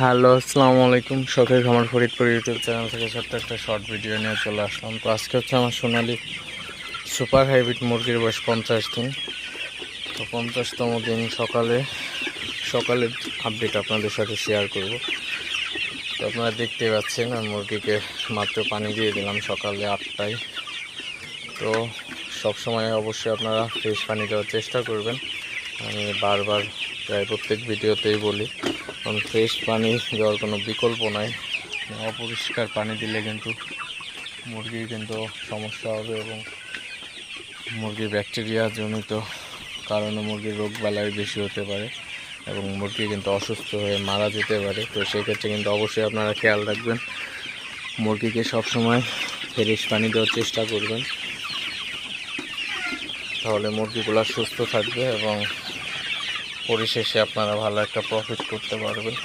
Hello, আসসালামু আলাইকুম। শখের খামার ফরিদপুর ইউটিউব চ্যানেল থেকে ছোট্ট একটা শর্ট ভিডিও নিয়ে চলে আসলাম। তো আজকে হচ্ছে আমার সোনালি সুপার হাইব্রিড মুরগির বয়স 50 দিন। তো 50তম দিন সকালের আপডেট আপনাদের সাথে শেয়ার করব। তো আপনারা দেখতেই পাচ্ছেন আমি মুরগিকে মাত্র পানি দিয়ে দিলাম সকালে 8টায়। তো সবসময় অবশ্যই আপনারা ফ্রেশ পানি দেওয়ার চেষ্টা করবেন। আমি বারবার প্রায় প্রত্যেক ভিডিওতেই বলি, কারণ ফ্রেশ পানি দেওয়ার কোনো বিকল্প নাই। অপরিষ্কার পানি দিলে কিন্তু মুরগির কিন্তু সমস্যা হবে এবং মুরগির ব্যাকটেরিয়া জনিত কারণে মুরগির রোগবালাই বেশি হতে পারে এবং মুরগি কিন্তু অসুস্থ হয়ে মারা যেতে পারে। তো সেক্ষেত্রে কিন্তু অবশ্যই আপনারা খেয়াল রাখবেন, মুরগিকে সবসময় ফ্রেশ পানি দেওয়ার চেষ্টা করবেন, তাহলে মুরগিগুলো সুস্থ থাকবে এবং পরিশেষে আপনারা ভালো একটা প্রফিট করতে পারবেন।